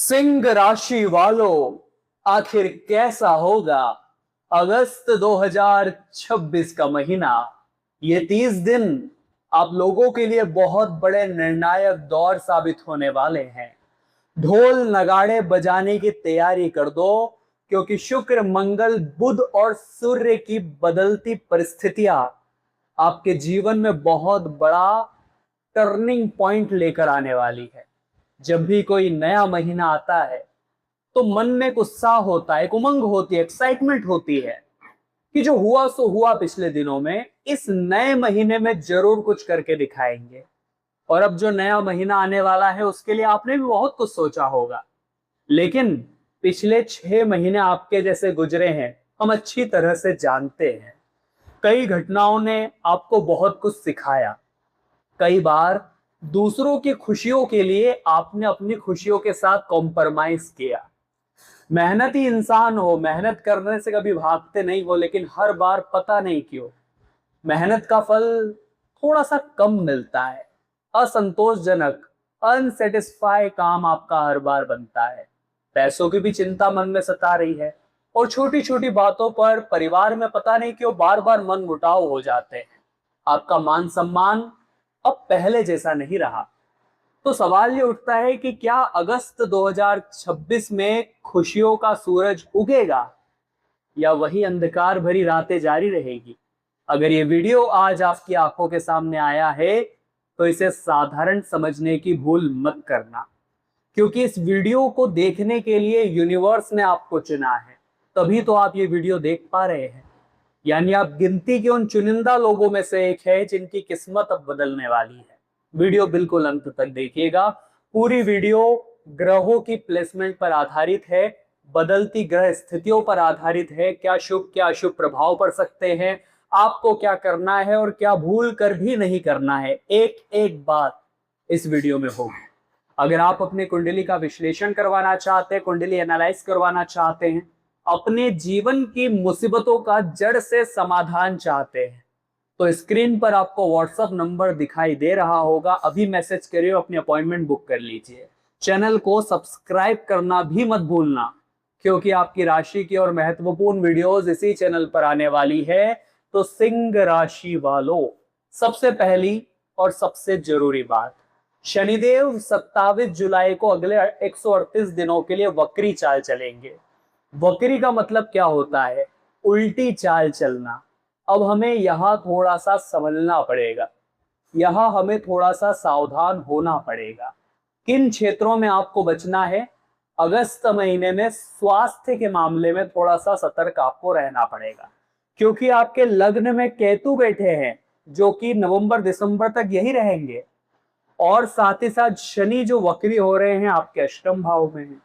सिंह राशि वालों, आखिर कैसा होगा अगस्त 2026 का महीना। ये 30 दिन आप लोगों के लिए बहुत बड़े निर्णायक दौर साबित होने वाले हैं। ढोल नगाड़े बजाने की तैयारी कर दो, क्योंकि शुक्र, मंगल, बुध और सूर्य की बदलती परिस्थितियां आपके जीवन में बहुत बड़ा टर्निंग पॉइंट लेकर आने वाली है। जब भी कोई नया महीना आता है तो मन में एक उत्साह होता है, एक उमंग होती है, एक्साइटमेंट होती है कि जो हुआ सो हुआ पिछले दिनों में, इस नए महीने में जरूर कुछ करके दिखाएंगे। और अब जो नया महीना आने वाला है उसके लिए आपने भी बहुत कुछ सोचा होगा, लेकिन पिछले 6 महीने आपके जैसे गुजरे हैं, हम अच्छी तरह से जानते हैं। कई घटनाओं ने आपको बहुत कुछ सिखाया। कई बार दूसरों की खुशियों के लिए आपने अपनी खुशियों के साथ कॉम्प्रोमाइज किया। मेहनती इंसान हो, मेहनत करने से कभी भागते नहीं हो, लेकिन हर बार पता नहीं क्यों मेहनत का फल थोड़ा सा कम मिलता है। असंतोषजनक, अनसेटिस्फाई काम आपका हर बार बनता है। पैसों की भी चिंता मन में सता रही है, और छोटी छोटी बातों पर परिवार में पता नहीं क्यों बार बार मन मुटाव हो जाते हैं। आपका मान सम्मान अब पहले जैसा नहीं रहा। तो सवाल ये उठता है कि क्या अगस्त 2026 में खुशियों का सूरज उगेगा, या वही अंधकार भरी रातें जारी रहेगी। अगर ये वीडियो आज आपकी आंखों के सामने आया है तो इसे साधारण समझने की भूल मत करना, क्योंकि इस वीडियो को देखने के लिए यूनिवर्स ने आपको चुना है। तभी तो आप ये वीडियो देख पा रहे हैं। यानी आप गिनती के उन चुनिंदा लोगों में से एक है जिनकी किस्मत अब बदलने वाली है। वीडियो बिल्कुल अंत तक देखिएगा। पूरी वीडियो ग्रहों की प्लेसमेंट पर आधारित है, बदलती ग्रह स्थितियों पर आधारित है। क्या शुभ क्या अशुभ प्रभाव पड़ सकते हैं, आपको क्या करना है और क्या भूल कर भी नहीं करना है, एक एक बात इस वीडियो में होगी। अगर आप अपने कुंडली का विश्लेषण करवाना चाहते हैं, कुंडली एनालाइज करवाना चाहते हैं, अपने जीवन की मुसीबतों का जड़ से समाधान चाहते हैं, तो स्क्रीन पर आपको व्हाट्सएप नंबर दिखाई दे रहा होगा। अभी मैसेज करिए, अपनी अपॉइंटमेंट बुक कर लीजिए। चैनल को सब्सक्राइब करना भी मत भूलना, क्योंकि आपकी राशि की और महत्वपूर्ण वीडियोस इसी चैनल पर आने वाली है। तो सिंह राशि वालों, सबसे पहली और सबसे जरूरी बात, शनिदेव 27 जुलाई को अगले 138 दिनों के लिए वक्री चाल चलेंगे। वक्री का मतलब क्या होता है? उल्टी चाल चलना। अब हमें यहां थोड़ा सा समझना पड़ेगा, यहां हमें थोड़ा सा सावधान होना पड़ेगा। किन क्षेत्रों में आपको बचना है? अगस्त महीने में स्वास्थ्य के मामले में थोड़ा सा सतर्क आपको रहना पड़ेगा, क्योंकि आपके लग्न में केतु बैठे हैं, जो कि नवंबर दिसंबर तक यही रहेंगे। और साथ ही साथ शनि जो वक्री हो रहे हैं आपके अष्टम भाव में हैं।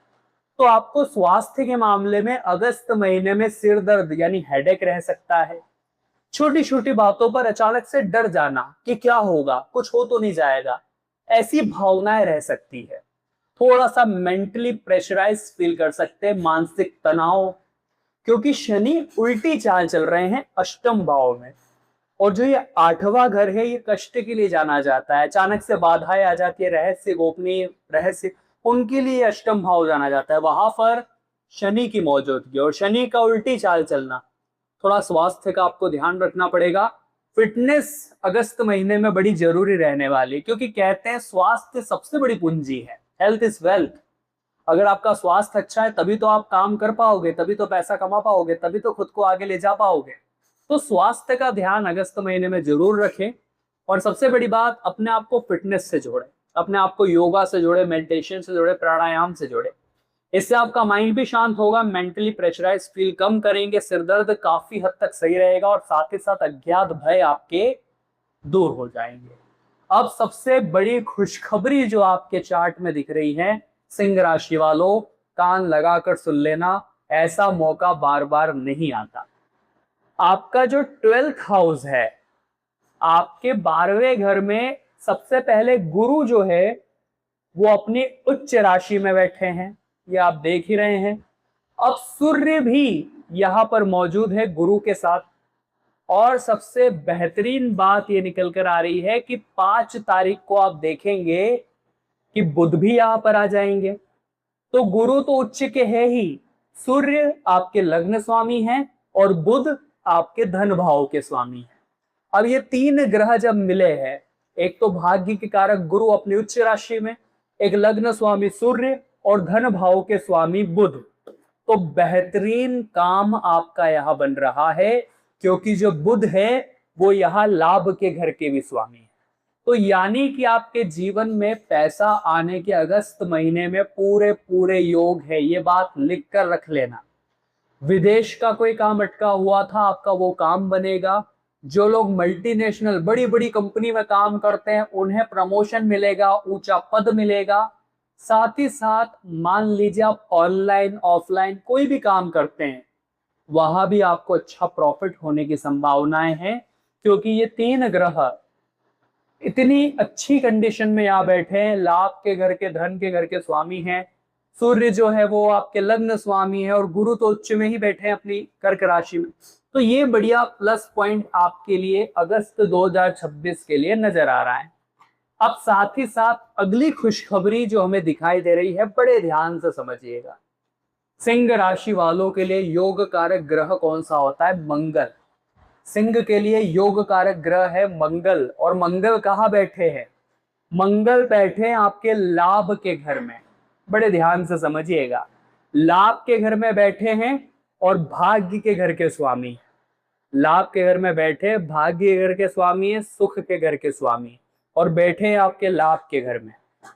तो आपको स्वास्थ्य के मामले में अगस्त महीने में सिर दर्द यानी हेडेक रह सकता है। छोटी छोटी बातों पर अचानक से डर जाना कि क्या होगा, कुछ हो तो नहीं जाएगा, ऐसी भावनाएं रह सकती है। थोड़ा सा मेंटली प्रेशराइज फील कर सकते हैं, मानसिक तनाव, क्योंकि शनि उल्टी चाल चल रहे हैं अष्टम भाव में। और जो ये 8वां घर है, ये कष्ट के लिए जाना जाता है। अचानक से बाधाएं आ जाती है, रहस्य, गोपनीय रहस्य, उनके लिए अष्टम भाव जाना जाता है। वहां पर शनि की मौजूदगी और शनि का उल्टी चाल चलना, थोड़ा स्वास्थ्य का आपको ध्यान रखना पड़ेगा। फिटनेस अगस्त महीने में बड़ी जरूरी रहने वाली है, क्योंकि कहते हैं स्वास्थ्य सबसे बड़ी पूंजी है। Health is wealth. अगर आपका स्वास्थ्य अच्छा है तभी तो आप काम कर पाओगे, तभी तो पैसा कमा पाओगे, तभी तो खुद को आगे ले जा पाओगे। तो स्वास्थ्य का ध्यान अगस्त महीने में जरूर रखें। और सबसे बड़ी बात, अपने आप को फिटनेस से जोड़े, अपने आप को योगा से जोड़े, मेडिटेशन से जोड़े, प्राणायाम से जोड़े। इससे आपका माइंड भी शांत होगा, मेंटली प्रेशराइज फील कम करेंगे, सिर दर्द काफी हद तक सही रहेगा, और साथ ही साथ अज्ञात भय आपके दूर हो जाएंगे। अब सबसे बड़ी खुशखबरी जो आपके चार्ट में दिख रही है, सिंह राशि वालों, कान लगाकर सुन लेना, ऐसा मौका बार बार नहीं आता। आपका जो 12th हाउस है, आपके 12वें घर में सबसे पहले गुरु जो है वो अपनी उच्च राशि में बैठे हैं, ये आप देख ही रहे हैं। अब सूर्य भी यहां पर मौजूद है गुरु के साथ। और सबसे बेहतरीन बात ये निकल कर आ रही है कि 5 तारीख को आप देखेंगे कि बुध भी यहां पर आ जाएंगे। तो गुरु तो उच्च के है ही, सूर्य आपके लग्न स्वामी हैं और बुध आपके धन भाव के स्वामी हैं। अब ये तीन ग्रह जब मिले हैं, एक तो भाग्य के कारक गुरु अपनी उच्च राशि में, एक लग्न स्वामी सूर्य और धन भाव के स्वामी बुध, तो बेहतरीन काम आपका यहां बन रहा है, क्योंकि जो बुध है वो यहां लाभ के घर के भी स्वामी है। तो यानी कि आपके जीवन में पैसा आने के अगस्त महीने में पूरे पूरे योग है, ये बात लिख कर रख लेना। विदेश का कोई काम अटका हुआ था, आपका वो काम बनेगा। जो लोग मल्टीनेशनल बड़ी बड़ी कंपनी में काम करते हैं उन्हें प्रमोशन मिलेगा, ऊंचा पद मिलेगा। साथ ही साथ मान लीजिए आप ऑनलाइन ऑफलाइन कोई भी काम करते हैं, वहां भी आपको अच्छा प्रॉफिट होने की संभावनाएं हैं, क्योंकि ये तीन ग्रह इतनी अच्छी कंडीशन में यहाँ बैठे हैं। लाभ के घर के, धन के घर के स्वामी हैं। सूर्य जो है वो आपके लग्न स्वामी है और गुरु तो उच्च में ही बैठे हैं अपनी कर्क राशि में। तो ये बढ़िया प्लस पॉइंट आपके लिए अगस्त 2026 के लिए नजर आ रहा है। अब साथ ही साथ अगली खुशखबरी जो हमें दिखाई दे रही है, बड़े ध्यान से समझिएगा। सिंह राशि वालों के लिए योग कारक ग्रह कौन सा होता है? मंगल। सिंह के लिए योग कारक ग्रह है मंगल। और मंगल कहाँ बैठे हैं? मंगल बैठे हैं आपके लाभ के घर में। बड़े ध्यान से समझिएगा, लाभ के घर में बैठे हैं और भाग्य के घर के स्वामी। लाभ के घर में बैठे, भाग्य के घर के स्वामी है, सुख के घर के स्वामी, और बैठे हैं आपके लाभ के घर में।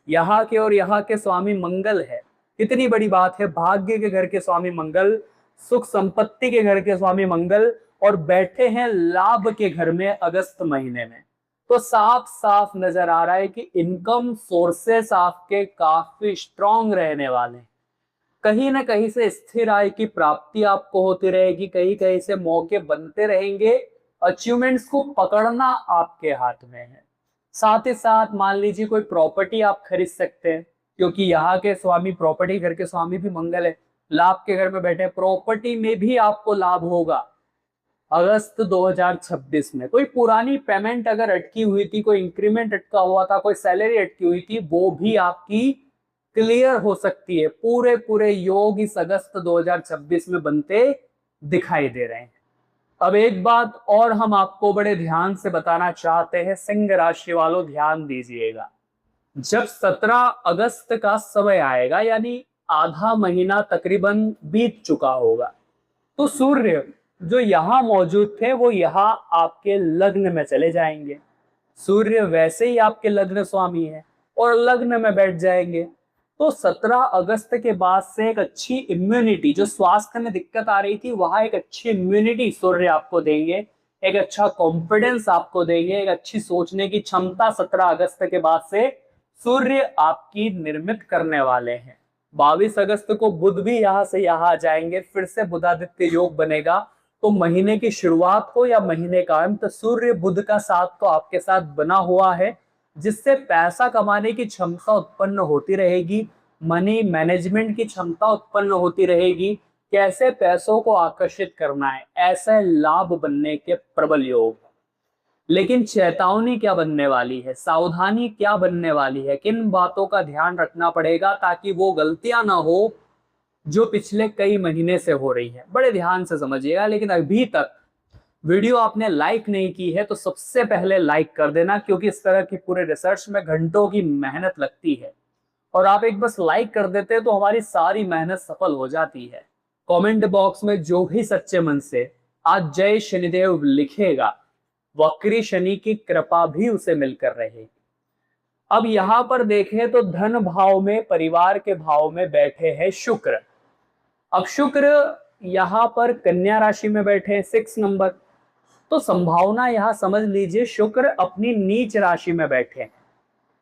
यहाँ के और यहाँ के स्वामी मंगल है। कितनी बड़ी बात है, भाग्य के घर के स्वामी मंगल, सुख संपत्ति के घर के स्वामी मंगल, और बैठे हैं लाभ के घर में अगस्त महीने में। तो साफ साफ नजर आ रहा है कि इनकम सोर्सेस आपके काफी स्ट्रांग रहने वाले हैं। कहीं ना कहीं से स्थिर आय की प्राप्ति आपको होती रहेगी, कहीं कहीं से मौके बनते रहेंगे। अचीवमेंट्स को पकड़ना आपके हाथ में है। साथ ही साथ मान लीजिए कोई प्रॉपर्टी आप खरीद सकते हैं, क्योंकि यहाँ के स्वामी प्रॉपर्टी घर के स्वामी भी मंगल है, लाभ के घर में बैठे। प्रॉपर्टी में भी आपको लाभ होगा अगस्त 2026 में। कोई पुरानी पेमेंट अगर अटकी हुई थी, कोई इंक्रीमेंट अटका हुआ था, कोई सैलरी अटकी हुई थी, वो भी आपकी क्लियर हो सकती है। पूरे पूरे योग इस अगस्त 2026 में बनते दिखाई दे रहे हैं। अब एक बात और हम आपको बड़े ध्यान से बताना चाहते हैं, सिंह राशि वालों ध्यान दीजिएगा। जब 17 अगस्त का समय आएगा, यानी आधा महीना तकरीबन बीत चुका होगा, तो सूर्य जो यहाँ मौजूद थे वो यहाँ आपके लग्न में चले जाएंगे। सूर्य वैसे ही आपके लग्न स्वामी है और लग्न में बैठ जाएंगे। तो 17 अगस्त के बाद से एक अच्छी इम्यूनिटी, जो स्वास्थ्य में दिक्कत आ रही थी वहां एक अच्छी इम्यूनिटी सूर्य आपको देंगे, एक अच्छा कॉन्फिडेंस आपको देंगे, एक अच्छी सोचने की क्षमता 17 अगस्त के बाद से सूर्य आपकी निर्मित करने वाले हैं। 22 अगस्त को बुध भी यहाँ से यहाँ आ जाएंगे, फिर से बुधादित्य योग बनेगा। तो महीने की शुरुआत हो या महीने का अंत, सूर्य बुध का साथ तो आपके साथ बना हुआ है, जिससे पैसा कमाने की क्षमता उत्पन्न होती रहेगी, मनी मैनेजमेंट की क्षमता उत्पन्न होती रहेगी। कैसे पैसों को आकर्षित करना है, ऐसे लाभ बनने के प्रबल योग। लेकिन चेतावनी क्या बनने वाली है, सावधानी क्या बनने वाली है, किन बातों का ध्यान रखना पड़ेगा ताकि वो गलतियां ना हो जो पिछले कई महीने से हो रही है। बड़े ध्यान से समझिएगा। लेकिन अभी तक वीडियो आपने लाइक नहीं की है तो सबसे पहले लाइक कर देना, क्योंकि इस तरह की पूरे रिसर्च में घंटों की मेहनत लगती है, और आप एक बस लाइक कर देते हैं तो हमारी सारी मेहनत सफल हो जाती है। कमेंट बॉक्स में जो भी सच्चे मन से आज जय शनिदेव लिखेगा, वक्री शनि की कृपा भी उसे मिलकर रहेगी। अब यहाँ पर देखें तो धन भाव में, परिवार के भाव में बैठे हैं शुक्र। अब शुक्र यहाँ पर कन्या राशि में बैठे हैं 6 नंबर। तो संभावना यहाँ समझ लीजिए शुक्र अपनी नीच राशि में बैठे हैं,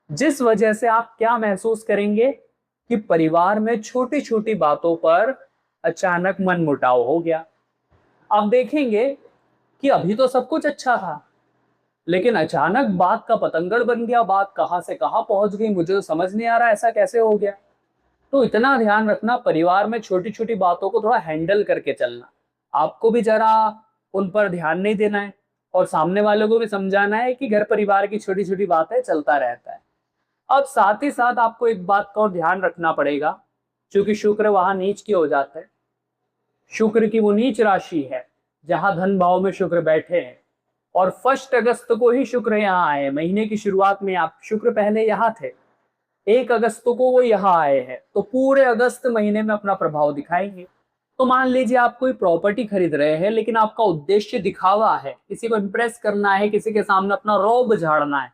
जिस वजह से आप क्या महसूस करेंगे कि परिवार में छोटी छोटी बातों पर अचानक मनमुटाव हो गया। आप देखेंगे कि अभी तो सब कुछ अच्छा था, लेकिन अचानक बात का पतंगड़ बन गया, बात कहां से कहां पहुंच गई, मुझे तो समझ नहीं आ रहा ऐसा कैसे हो गया। तो इतना ध्यान रखना, परिवार में छोटी छोटी बातों को थोड़ा हैंडल करके चलना। आपको भी जरा उन पर ध्यान नहीं देना है और सामने वालों को भी समझाना है कि घर परिवार की छोटी छोटी बातें चलता रहता है। अब साथ ही साथ आपको एक बात का और ध्यान रखना पड़ेगा, क्योंकि शुक्र वहां नीच की हो जाता है। शुक्र की वो नीच राशि है जहां धन भाव में शुक्र बैठे हैं, और 1 अगस्त को ही शुक्र यहाँ आए। महीने की शुरुआत में आप शुक्र पहले यहाँ थे, 1 अगस्त को वो यहाँ आए हैं, तो पूरे अगस्त महीने में अपना प्रभाव दिखाएंगे। तो मान लीजिए आप कोई प्रॉपर्टी खरीद रहे हैं, लेकिन आपका उद्देश्य दिखावा है, किसी को इंप्रेस करना है, किसी के सामने अपना रौब झाड़ना है,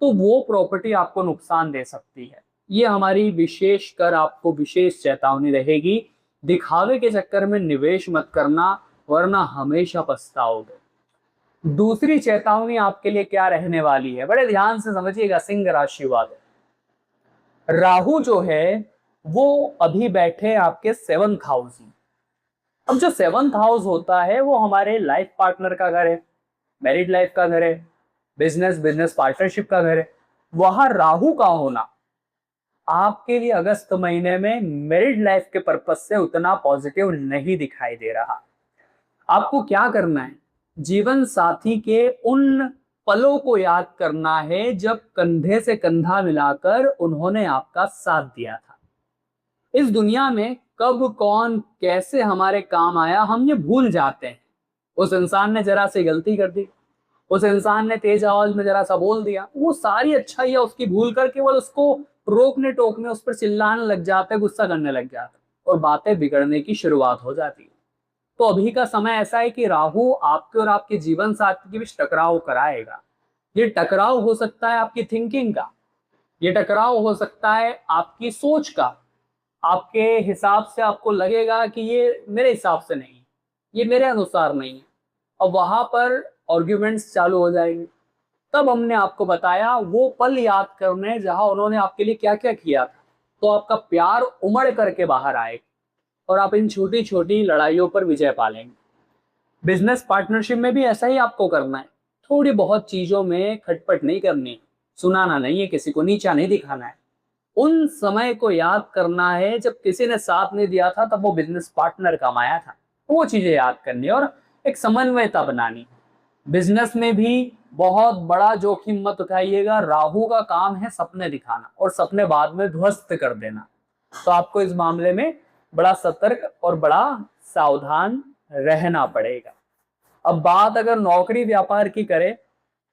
तो वो प्रॉपर्टी आपको नुकसान दे सकती है। ये हमारी विशेष कर आपको विशेष चेतावनी रहेगी। दिखावे के चक्कर में निवेश मत करना, वरना हमेशा पछताओगे। दूसरी चेतावनी आपके लिए क्या रहने वाली है, बड़े ध्यान से समझिएगा सिंह राशि वाले। राहु जो है वो अभी बैठे आपके 7th हाउस में। अब जो 7th हाउस होता है वो हमारे लाइफ पार्टनर का घर है, मैरिड लाइफ का घर है, बिजनेस पार्टनरशिप का घर है। वहां राहु का होना आपके लिए अगस्त महीने में मैरिड लाइफ के पर्पज से उतना पॉजिटिव नहीं दिखाई दे रहा। आपको क्या करना है, जीवन साथी के उन पलों को याद करना है जब कंधे से कंधा मिलाकर उन्होंने आपका साथ दिया था। इस दुनिया में कब कौन कैसे हमारे काम आया हम ये भूल जाते हैं। उस इंसान ने जरा सी गलती कर दी, उस इंसान ने तेज आवाज में जरा सा बोल दिया, वो सारी अच्छाइयां उसकी भूल कर केवल उसको रोकने टोकने, उस पर चिल्लाने लग जाते, गुस्सा करने लग जाते, और बातें बिगड़ने की शुरुआत हो जाती है। तो अभी का समय ऐसा है कि राहु आपके और आपके जीवन साथी के बीच टकराव कराएगा। ये टकराव हो सकता है आपकी थिंकिंग का, ये टकराव हो सकता है आपकी सोच का। आपके हिसाब से आपको लगेगा कि ये मेरे हिसाब से नहीं, ये मेरे अनुसार नहीं है, और वहां पर आर्ग्यूमेंट्स चालू हो जाएंगे। तब हमने आपको बताया वो पल याद करने जहां उन्होंने आपके लिए क्या क्या किया था, तो आपका प्यार उमड़ करके बाहर आएगा और आप इन छोटी छोटी लड़ाइयों पर विजय पा लेंगे। बिजनेस पार्टनरशिप में भी ऐसा ही आपको करना है। थोड़ी बहुत चीजों में खटपट नहीं करनी, सुनाना नहीं है, किसी को नीचा नहीं दिखाना है। उन समय को याद करना है जब किसी ने साथ नहीं दिया था, तब वो बिजनेस पार्टनर कमाया था, वो चीजें याद करनी और एक समन्वयता बनानी। बिजनेस में भी बहुत बड़ा जोखिम मत उठाइएगा। राहु का काम है सपने दिखाना और सपने बाद में ध्वस्त कर देना, तो आपको इस मामले में बड़ा सतर्क और बड़ा सावधान रहना पड़ेगा। अब बात अगर नौकरी व्यापार की करें,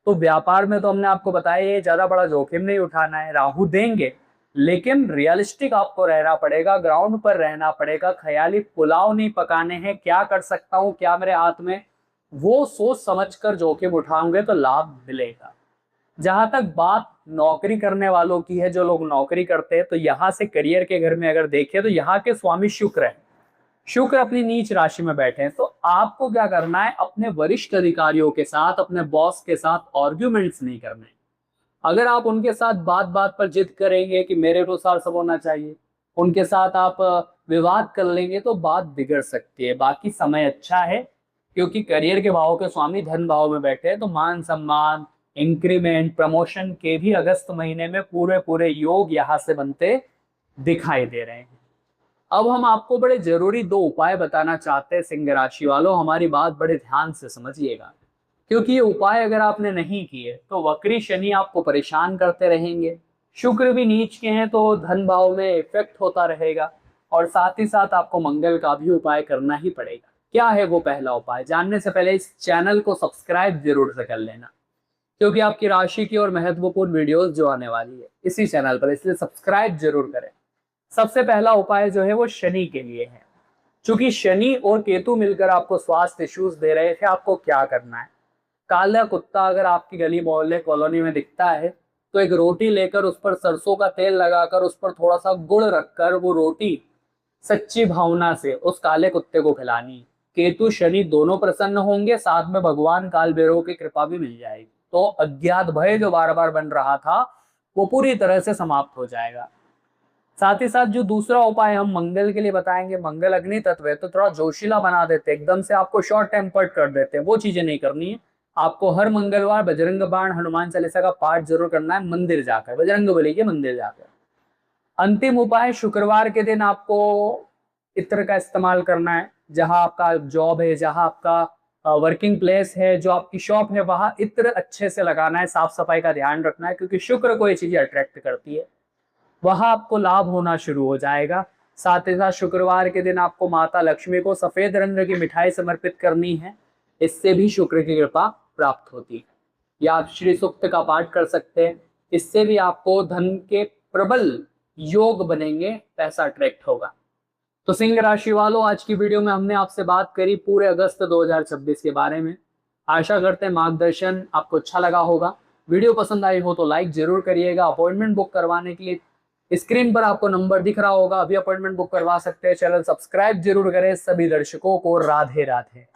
तो व्यापार में तो हमने आपको बताया ये ज्यादा बड़ा जोखिम नहीं उठाना है, राहु देंगे, लेकिन रियलिस्टिक आपको रहना पड़ेगा, ग्राउंड पर रहना पड़ेगा। ख्याली पुलाव नहीं पकाने हैं, क्या कर सकता हूं, क्या मेरे हाथ में, वो सोच समझकर जोखिम उठाओगे तो लाभ मिलेगा। जहां तक बात नौकरी करने वालों की है, जो लोग नौकरी करते हैं, तो यहाँ से करियर के घर में अगर देखें तो यहाँ के स्वामी शुक्र है। शुक्र अपनी नीच राशि में बैठे हैं, तो आपको क्या करना है, अपने वरिष्ठ अधिकारियों के साथ, अपने बॉस के साथ आर्ग्यूमेंट्स नहीं करने। अगर आप उनके साथ बात बात पर जिद करेंगे कि मेरे अनुसार सब होना चाहिए, उनके साथ आप विवाद कर लेंगे तो बात बिगड़ सकती है। बाकी समय अच्छा है, क्योंकि करियर के भाव के स्वामी धन भाव में बैठे हैं, तो मान सम्मान, इंक्रीमेंट, प्रमोशन के भी अगस्त महीने में पूरे पूरे योग यहाँ से बनते दिखाई दे रहे हैं। अब हम आपको बड़े जरूरी 2 उपाय बताना चाहते हैं सिंह राशि वालों, हमारी बात बड़े ध्यान से समझिएगा, क्योंकि ये उपाय अगर आपने नहीं किए तो वक्री शनि आपको परेशान करते रहेंगे। शुक्र भी नीच के हैं तो धन भाव में इफेक्ट होता रहेगा, और साथ ही साथ आपको मंगल का भी उपाय करना ही पड़ेगा। क्या है वो पहला उपाय, जानने से पहले इस चैनल को सब्सक्राइब जरूर से कर लेना, क्योंकि आपकी राशि की और महत्वपूर्ण वीडियोस जो आने वाली है इसी चैनल पर, इसलिए सब्सक्राइब जरूर करें। सबसे पहला उपाय जो है वो शनि के लिए है। चूंकि शनि और केतु मिलकर आपको स्वास्थ्य इश्यूज दे रहे थे, आपको क्या करना है, काला कुत्ता अगर आपकी गली मोहल्ले कॉलोनी में दिखता है, तो एक रोटी लेकर उस पर सरसों का तेल लगाकर उस पर थोड़ा सा गुड़ रखकर वो रोटी सच्ची भावना से उस काले कुत्ते को खिलानी। केतु शनि दोनों प्रसन्न होंगे, साथ में भगवान काल भैरव की कृपा भी मिल जाएगी, तो अज्ञात भय जो बार बार बन रहा था वो पूरी तरह से समाप्त हो जाएगा। साथ ही साथ जो दूसरा उपाय हम मंगल के लिए बताएंगे, मंगल अग्नि तत्व है, तो थोड़ा जोशीला बना देते, एकदम से आपको शॉर्ट टेम्पर्ड कर देते हैं, वो चीजें नहीं करनी है। आपको हर मंगलवार बजरंग बाण, हनुमान चालीसा का पाठ जरूर करना है, मंदिर जाकर, बजरंगबली के मंदिर जाकर। अंतिम उपाय, शुक्रवार के दिन आपको इत्र का इस्तेमाल करना है। जहां आपका जॉब है, जहां आपका वर्किंग प्लेस है, जो आपकी शॉप है, वहां इत्र अच्छे से लगाना है, साफ सफाई का ध्यान रखना है, क्योंकि शुक्र को ये चीजें अट्रैक्ट करती है। वहां आपको लाभ होना शुरू हो जाएगा। साथ ही साथ शुक्रवार के दिन आपको माता लक्ष्मी को सफेद रंग की मिठाई समर्पित करनी है, इससे भी शुक्र की कृपा प्राप्त होती है। या आप श्री सूक्त का पाठ कर सकते हैं, इससे भी आपको धन के प्रबल योग बनेंगे, पैसा अट्रैक्ट होगा। तो सिंह राशि वालों, आज की वीडियो में हमने आपसे बात करी पूरे अगस्त 2026 के बारे में। आशा करते हैं मार्गदर्शन आपको अच्छा लगा होगा। वीडियो पसंद आई हो तो लाइक जरूर करिएगा। अपॉइंटमेंट बुक करवाने के लिए स्क्रीन पर आपको नंबर दिख रहा होगा, अभी अपॉइंटमेंट बुक करवा सकते हैं। चैनल सब्सक्राइब जरूर करें। सभी दर्शकों को राधे राधे।